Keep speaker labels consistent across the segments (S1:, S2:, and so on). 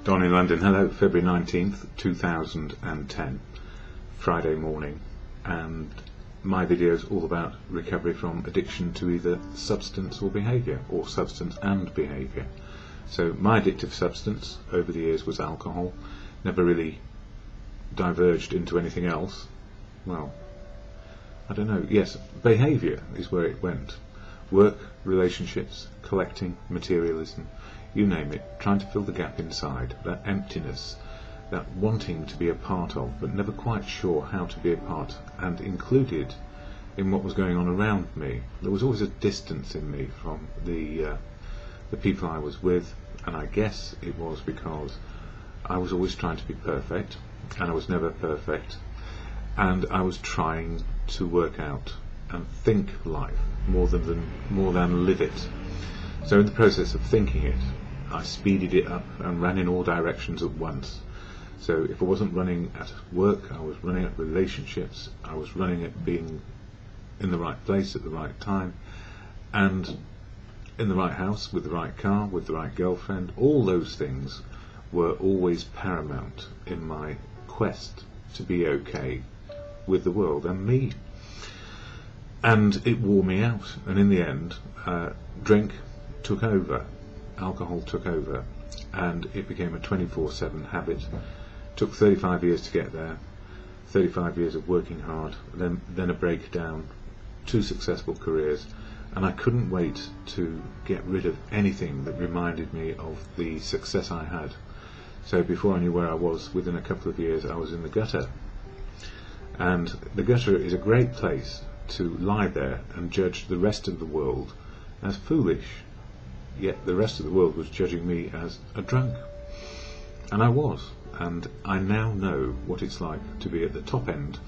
S1: Don in London. Hello, February 19th, 2010, Friday morning, and my video is all about recovery from addiction to either substance or behaviour, or substance and behaviour. So my addictive substance over the years was alcohol, never really diverged into anything else. Well, I don't know, yes, behaviour is where it went. Work, relationships, collecting, materialism, you name it, trying to fill the gap inside, that emptiness, that wanting to be a part of, but never quite sure how to be a part and included in what was going on around me. There was always a distance in me from the people I was with, and I guess it was because I was always trying to be perfect, and I was never perfect, and I was trying to work out and think life more than live it. So in the process of thinking it, I speeded it up and ran in all directions at once. So if I wasn't running at work, I was running at relationships, I was running at being in the right place at the right time, and in the right house, with the right car, with the right girlfriend. All those things were always paramount in my quest to be okay with the world and me. And it wore me out, and in the end, drink took over, alcohol took over, and it became a 24/7 habit. Took 35 years to get there, 35 years of working hard, then a breakdown, 2 successful careers, and I couldn't wait to get rid of anything that reminded me of the success I had. So before I knew where I was, within a couple of years I was in the gutter. And the gutter is a great place to lie there and judge the rest of the world as foolish, yet the rest of the world was judging me as a drunk, and I was. And I now know what it's like to be at the top end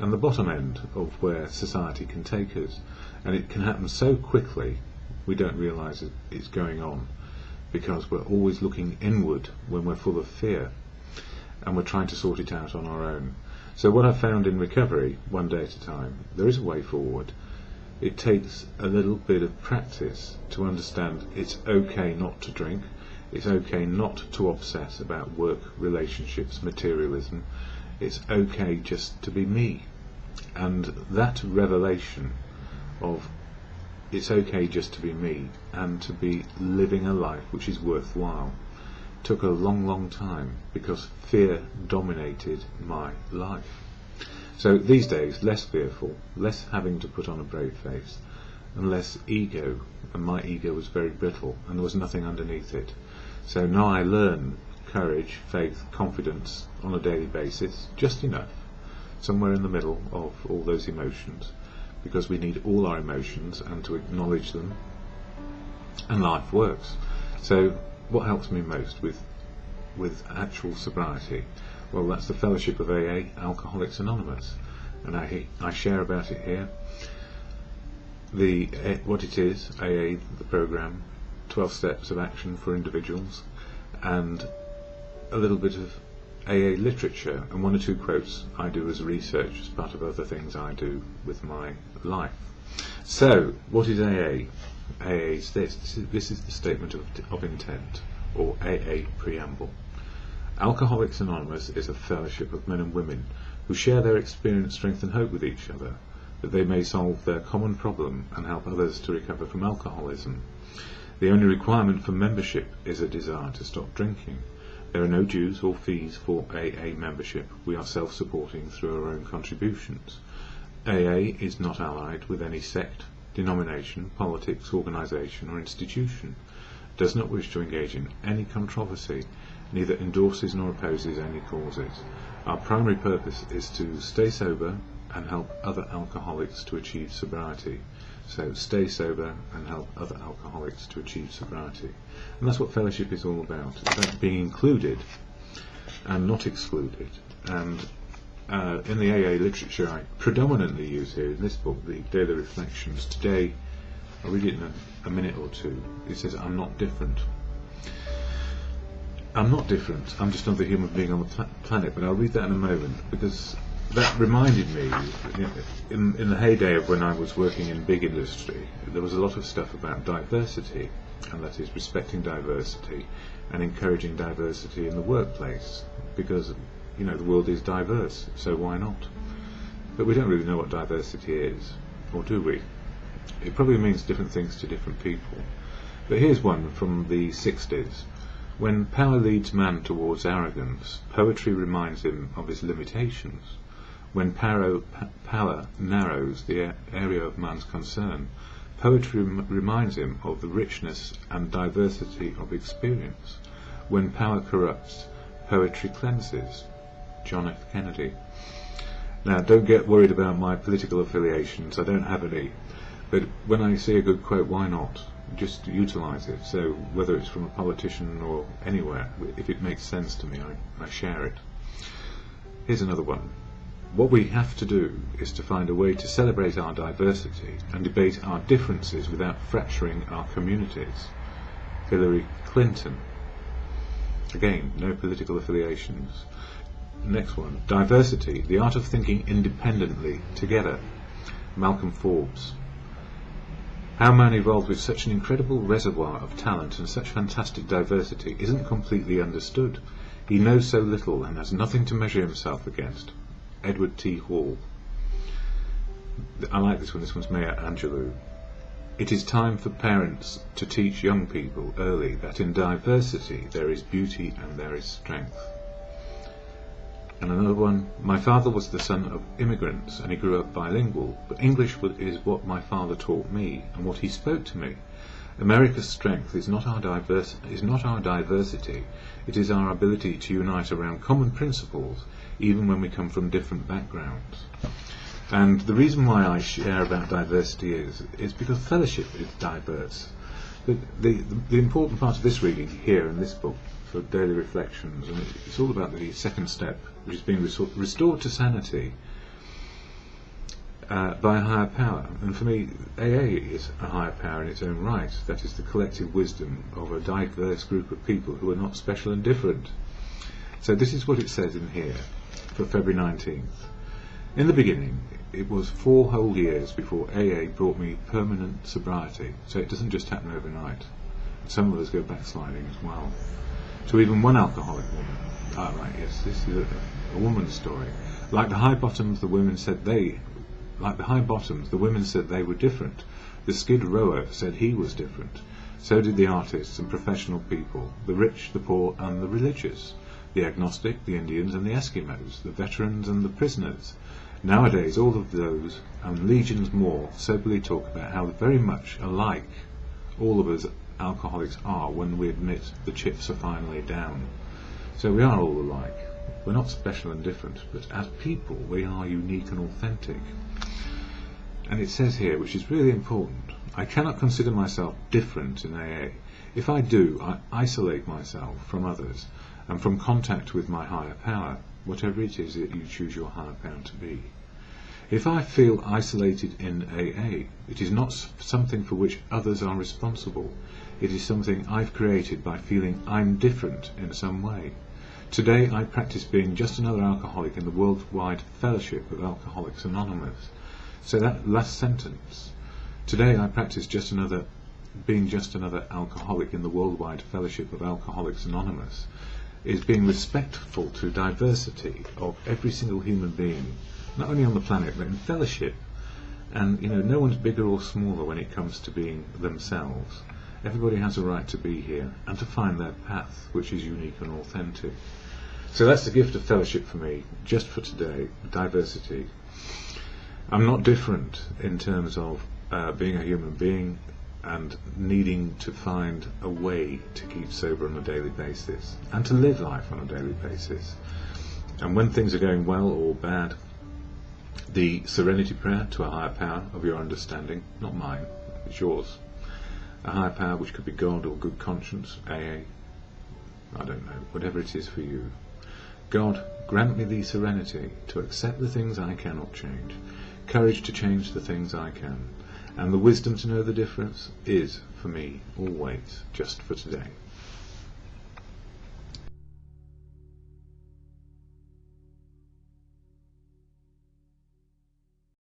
S1: and the bottom end of where society can take us, and it can happen so quickly we don't realise it's going on, because we're always looking inward when we're full of fear, and we're trying to sort it out on our own. So what I've found in recovery, one day at a time, there is a way forward. It takes a little bit of practice to understand it's okay not to drink, it's okay not to obsess about work, relationships, materialism, it's okay just to be me. And that revelation of it's okay just to be me and to be living a life which is worthwhile took a long time, because fear dominated my life. So these days, less fearful, less having to put on a brave face, and less ego, and my ego was very brittle and there was nothing underneath it. So now I learn courage, faith, confidence on a daily basis, just enough, somewhere in the middle of all those emotions, because we need all our emotions and to acknowledge them, and life works. So what helps me most with actual sobriety? Well, that's the fellowship of AA, Alcoholics Anonymous, and I share about it here. What it is, AA, the program, 12 steps of action for individuals, and a little bit of AA literature, and 1 or 2 quotes I do as research as part of other things I do with my life. So, what is AA? AA is this. This is the statement of intent, or AA preamble. Alcoholics Anonymous is a fellowship of men and women who share their experience, strength and hope with each other, that they may solve their common problem and help others to recover from alcoholism. The only requirement for membership is a desire to stop drinking. There are no dues or fees for AA membership. We are self-supporting through our own contributions. AA is not allied with any sect, denomination, politics, organisation or institution, does not wish to engage in any controversy, neither endorses nor opposes any causes. Our primary purpose is to stay sober and help other alcoholics to achieve sobriety. So stay sober and help other alcoholics to achieve sobriety. And that's what fellowship is all about. It's about being included and not excluded. And in the AA literature I predominantly use here in this book, the Daily Reflections, today I'll read it in a minute or two. It says, I'm not different. I'm not different, I'm just another human being on the planet, but I'll read that in a moment, because that reminded me, in the heyday of when I was working in big industry, there was a lot of stuff about diversity, and that is respecting diversity and encouraging diversity in the workplace, because the world is diverse, so why not? But we don't really know what diversity is, or do we? It probably means different things to different people. But here's one from the 60s. When power leads man towards arrogance, poetry reminds him of his limitations. When power narrows the area of man's concern, poetry reminds him of the richness and diversity of experience. When power corrupts, poetry cleanses. John F. Kennedy. Now, don't get worried about my political affiliations, I don't have any. But when I see a good quote, why not? Just utilise it. So whether it's from a politician or anywhere, if it makes sense to me, I share it. Here's another one. What we have to do is to find a way to celebrate our diversity and debate our differences without fracturing our communities. Hillary Clinton. Again, no political affiliations. Next one. Diversity, the art of thinking independently together. Malcolm Forbes. How man evolved with such an incredible reservoir of talent and such fantastic diversity isn't completely understood. He knows so little and has nothing to measure himself against. Edward T. Hall. I like this one. This one's Maya Angelou. It is time for parents to teach young people early that in diversity there is beauty and there is strength. And another one, my father was the son of immigrants and he grew up bilingual, but English is what my father taught me and what he spoke to me. America's strength is not our diversity, it is our ability to unite around common principles, even when we come from different backgrounds. And the reason why I share about diversity is because fellowship is diverse. But the important part of this reading here in this book for daily reflections, and it's all about the second step, which is being restored to sanity by a higher power. And for me, AA is a higher power in its own right. That is the collective wisdom of a diverse group of people who are not special and different. So this is what it says in here for February 19th. In the beginning, it was 4 whole years before AA brought me permanent sobriety, so it doesn't just happen overnight. Some of us go backsliding as well. To even one alcoholic woman. Ah, right, yes, this is a woman's story. Like the high bottoms, the women said they were different. The skid rower said he was different. So did the artists and professional people, the rich, the poor, and the religious, the agnostic, the Indians, and the Eskimos, the veterans and the prisoners. Nowadays, all of those, and legions more, soberly talk about how very much alike all of us alcoholics are when we admit the chips are finally down. So we are all alike. We're not special and different, but as people we are unique and authentic. And it says here, which is really important, I cannot consider myself different in AA. If I do, I isolate myself from others and from contact with my higher power, whatever it is that you choose your higher power to be. If I feel isolated in AA, it is not something for which others are responsible. It is something I've created by feeling I'm different in some way. Today I practice being just another alcoholic in the worldwide fellowship of Alcoholics Anonymous. So that last sentence, today I practice being just another alcoholic in the worldwide fellowship of Alcoholics Anonymous, is being respectful to diversity of every single human being, not only on the planet but in fellowship. And no one's bigger or smaller when it comes to being themselves. Everybody has a right to be here and to find their path, which is unique and authentic. So that's the gift of fellowship for me, just for today, diversity. I'm not different in terms of being a human being and needing to find a way to keep sober on a daily basis and to live life on a daily basis. And when things are going well or bad, the serenity prayer to a higher power of your understanding, not mine, it's yours, a higher power which could be God or good conscience, AA, I don't know, whatever it is for you. God, grant me the serenity to accept the things I cannot change, courage to change the things I can, and the wisdom to know the difference is, for me, always just for today.